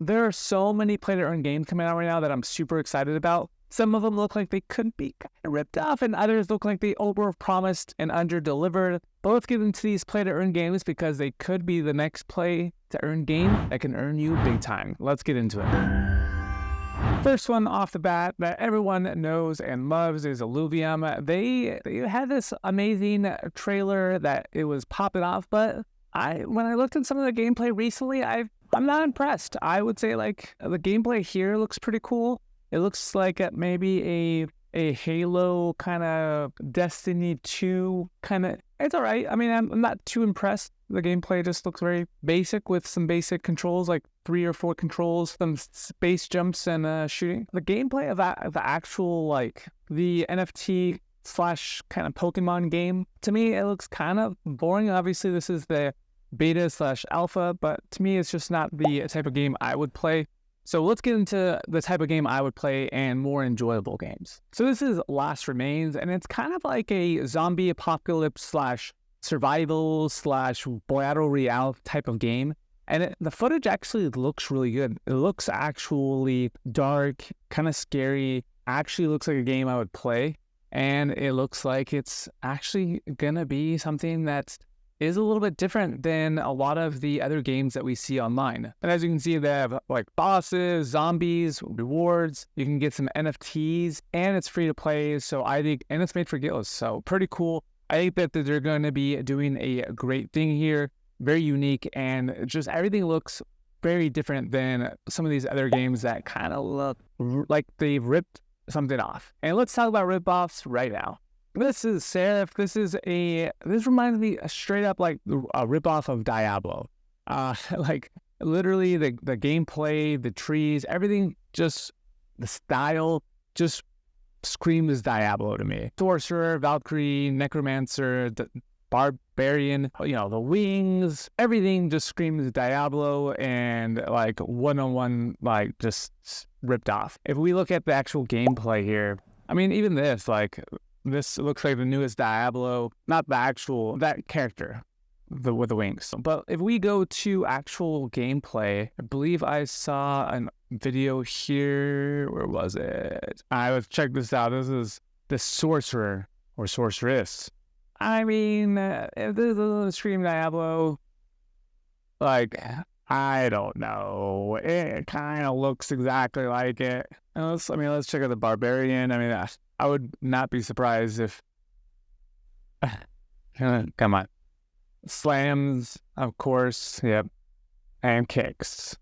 There are so many play-to-earn games coming out right now that I'm super excited about. Some of them look like they could be kind of ripped off, and others look like they over-promised and under-delivered. But let's get into these play-to-earn games because they could be the next play-to-earn game that can earn you big time. Let's get into it. First one off the bat that everyone knows and loves is Illuvium. They had this amazing trailer that it was popping off, but when I looked at some of the gameplay recently, I'm not impressed. I would say like the gameplay here looks pretty cool. It looks like maybe a Halo kind of Destiny 2 kind of. It's all right. I mean, I'm not too impressed. The gameplay just looks very basic with some basic controls, like 3 or 4 controls, some space jumps and shooting. The gameplay of the actual like the NFT slash kind of Pokemon game, to me, it looks kind of boring. Obviously, this is the beta slash alpha, but to me, it's just not the type of game I would play. So let's get into the type of game I would play and more enjoyable games. So this is Last Remains, and it's kind of like a zombie apocalypse slash survival slash battle royale type of game. And the footage actually looks really good. It looks actually dark, kind of scary. Actually looks like a game I would play. And it looks like it's actually gonna be something that's is a little bit different than a lot of the other games that we see online. And as you can see, they have like bosses, zombies, rewards. You can get some NFTs, and it's free to play. So I think, and it's made for guilds. So pretty cool. I think that they're going to be doing a great thing here. Very unique, and just everything looks very different than some of these other games that kind of look like they've ripped something off. And let's talk about rip-offs right now. This is Seraph. This reminds me straight up like a ripoff of Diablo. Like literally the gameplay, the trees, everything, just the style just screams Diablo to me. Sorcerer, Valkyrie, Necromancer, the Barbarian, the wings, everything just screams Diablo and like one-on-one, like just ripped off. If we look at the actual gameplay here, I mean, even this looks like the newest Diablo, not the actual, that character with the wings. But if we go to actual gameplay, I believe I saw a video here. Where was it? Let's check this out. This is the sorcerer or sorceress. I mean, the stream Diablo, like, I don't know. It kind of looks exactly like it. Let's check out the Barbarian. I mean, I would not be surprised if, come on, slams, of course, yep, and kicks,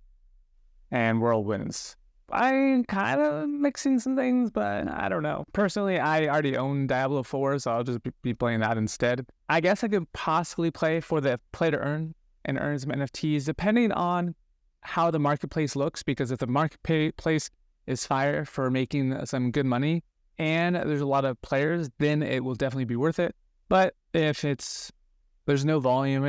and whirlwinds. I'm kind of mixing some things, but I don't know. Personally, I already own Diablo 4, so I'll just be playing that instead. I guess I could possibly play for the play to earn and earn some NFTs, depending on how the marketplace looks, because if the marketplace is fire for making some good money, and there's a lot of players, then it will definitely be worth it. But if there's no volume,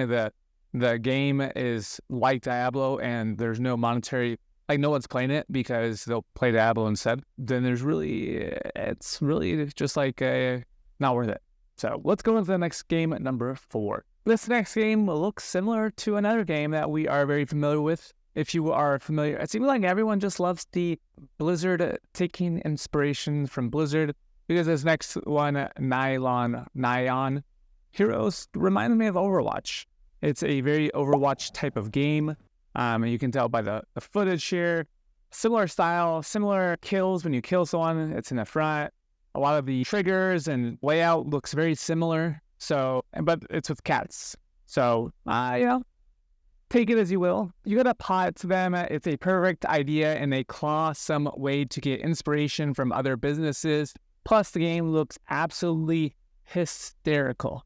the game is like Diablo and there's no monetary, like no one's playing it because they'll play Diablo instead, then it's really just like not worth it. So let's go into the next game, number 4. This next game looks similar to another game that we are very familiar with. If you are familiar, it seems like everyone just loves the Blizzard, taking inspiration from Blizzard, because this next one, Nyan Heroes, reminds me of Overwatch. It's a very Overwatch type of game. And you can tell by the footage here. Similar style, similar kills when you kill someone. It's in the front. A lot of the triggers and layout looks very similar. But it's with cats. So, take it as you will. You gotta pot to them. It's a perfect idea, and they claw some way to get inspiration from other businesses. Plus, the game looks absolutely hysterical.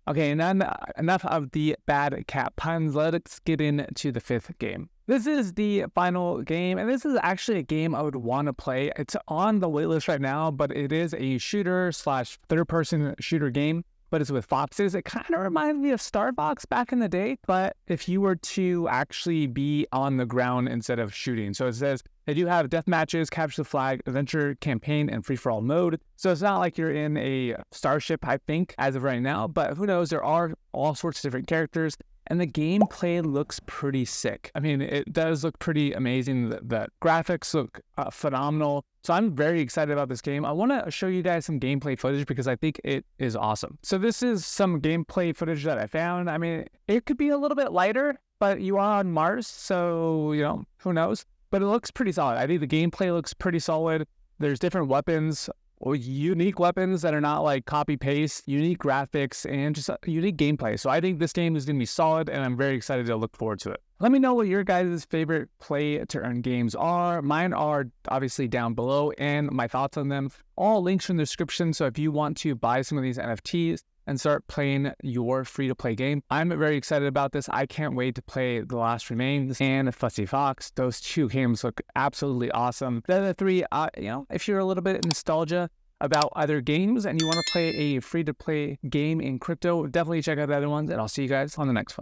Okay, enough of the bad cat puns. Let's get into the 5th game. This is the final game, and this is actually a game I would want to play. It's on the waitlist right now, but it is a shooter slash third-person shooter game. But it's with foxes. It kind of reminds me of Starbucks back in the day, but if you were to actually be on the ground instead of shooting. So it says they do have death matches, capture the flag, adventure, campaign, and free-for-all mode. So it's not like you're in a starship, I think, as of right now, but who knows? There are all sorts of different characters. and the gameplay looks pretty sick. I mean, it does look pretty amazing. The graphics look phenomenal. So I'm very excited about this game. I want to show you guys some gameplay footage because I think it is awesome. So this is some gameplay footage that I found. I mean, it could be a little bit lighter, but you are on Mars, so, you know, who knows? But it looks pretty solid. I think the gameplay looks pretty solid. There's different weapons, or unique weapons that are not like copy paste, unique graphics, and just unique gameplay. So I think this game is going to be solid, and I'm very excited to look forward to it. Let me know what your guys' favorite play to earn games are. Mine are obviously down below, and my thoughts on them. All links in the description. So if you want to buy some of these NFTs and start playing your free-to-play game, I'm very excited about this. I can't wait to play The Last Remains and Fuzzy Fox. Those two games look absolutely awesome. The other three, you know, if you're a little bit nostalgia about other games and you want to play a free-to-play game in crypto, definitely check out the other ones, and I'll see you guys on the next one.